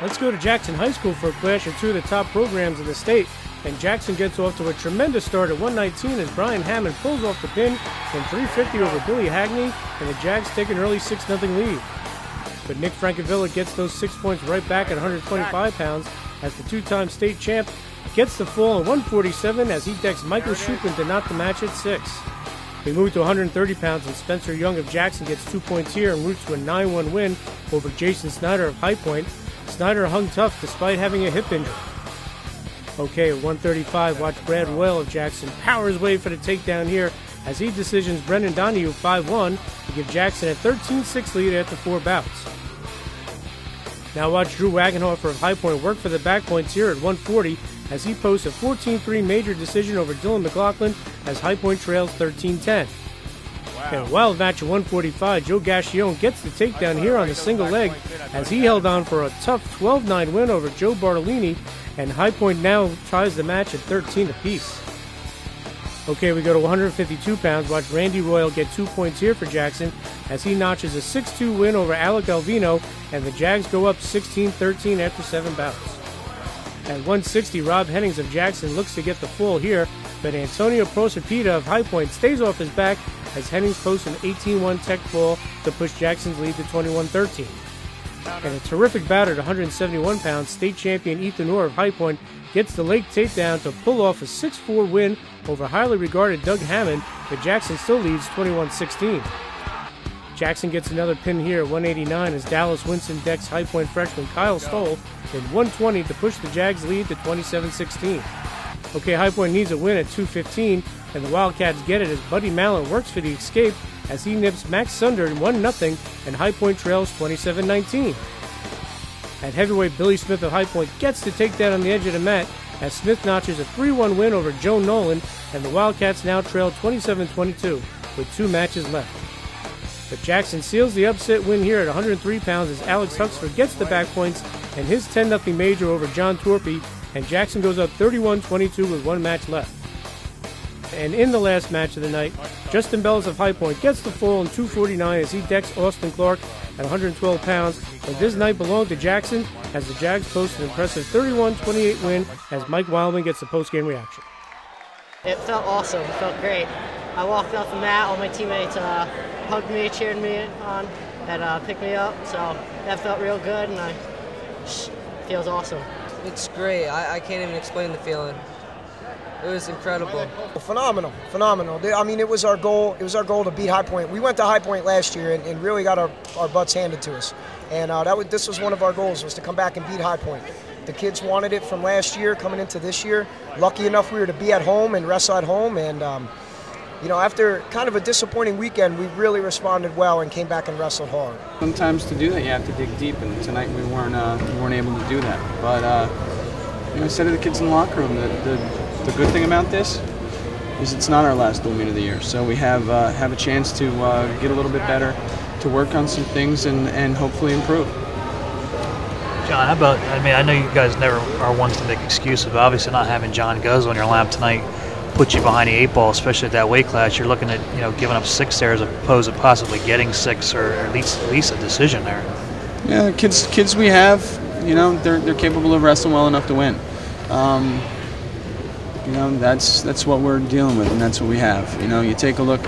Let's go to Jackson High School for a clash of two of the top programs in the state. And Jackson gets off to a tremendous start at 119 as Brian Hammond pulls off the pin in 350 over Billy Hagney, and the Jags take an early 6-0 lead. But Nick Francavilla gets those 6 points right back at 125 pounds as the two-time state champ gets the fall at 147 as he decks Michael Shupin to knock the match at 6. We move to 130 pounds and Spencer Young of Jackson gets 2 points here and routes to a 9-1 win over Jason Snyder of High Point. Snyder hung tough despite having a hip injury. Okay, at 135, watch Brad Royal of Jackson power his way for the takedown here as he decisions Brendan Donahue 5-1 to give Jackson a 13-6 lead after 4 bouts. Now watch Drew Wagenhofer of High Point work for the back points here at 140 as he posts a 14-3 major decision over Dylan McLaughlin as High Point trails 13-10. In a wild match at 145, Joe Gascione gets the takedown here on the single leg as he held on for a tough 12-9 win over Joe Bartolini, and High Point now ties the match at 13 apiece. Okay, we go to 152 pounds. Watch Randy Royal get 2 points here for Jackson as he notches a 6-2 win over Alec Alvino, and the Jags go up 16-13 after 7 bouts. At 160, Rob Hennings of Jackson looks to get the full here, but Antonio Prosopita of High Point stays off his back as Hennings posts an 18-1 tech fall to push Jackson's lead to 21-13. And a terrific bout at 171 pounds, state champion Ethan Orr of High Point gets the late takedown to pull off a 6-4 win over highly regarded Doug Hammond, but Jackson still leads 21-16. Jackson gets another pin here at 189 as Dallas Winston decks High Point freshman Kyle Stoll in 120 to push the Jags lead to 27-16. Okay, High Point needs a win at 215, and the Wildcats get it as Buddy Mallon works for the escape as he nips Max Sunder in 1-0, and High Point trails 27-19. At heavyweight, Billy Smith of High Point gets the takedown on the edge of the mat as Smith notches a 3-1 win over Joe Nolan, and the Wildcats now trail 27-22 with 2 matches left. But Jackson seals the upset win here at 103 pounds as Alex Huxford gets the back points and his 10-0 major over John Torpy, and Jackson goes up 31-22 with 1 match left. And in the last match of the night, Justin Bells of High Point gets the full in 249 as he decks Austin Clark at 112 pounds. But this night belonged to Jackson as the Jags post an impressive 31-28 win as Mike Wildman gets the post-game reaction. It felt awesome. It felt great. I walked off the mat. All my teammates hugged me, cheered me on, and picked me up. So that felt real good, and it feels awesome. It's great. I can't even explain the feeling. It was incredible. Phenomenal. I mean, it was our goal. It was our goal to beat High Point. We went to High Point last year and really got our butts handed to us. And this was one of our goals, was to come back and beat High Point. The kids wanted it from last year coming into this year. Lucky enough we were to be at home and wrestle at home. And, after kind of a disappointing weekend, we really responded well and came back and wrestled hard. Sometimes to do that, you have to dig deep, and tonight we weren't able to do that. But, I said to the kids in the locker room that the good thing about this is it's not our last dual meet of the year. So we have a chance to get a little bit better, to work on some things and hopefully improve. John, how about, I know you guys never are ones to make excuses, but obviously not having John Guzzo on your lap tonight put you behind the 8 ball, especially at that weight class. You're looking at, giving up 6 there as opposed to possibly getting 6 or at least a decision there. Yeah, the kids we have, they're capable of wrestling well enough to win. That's what we're dealing with, and that's what we have. You take a look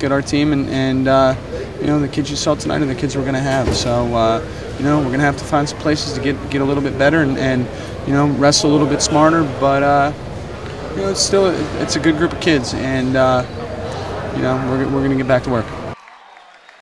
at our team, and the kids you saw tonight are the kids we're going to have. So we're going to have to find some places to get a little bit better and wrestle a little bit smarter. But it's a good group of kids, and we're going to get back to work.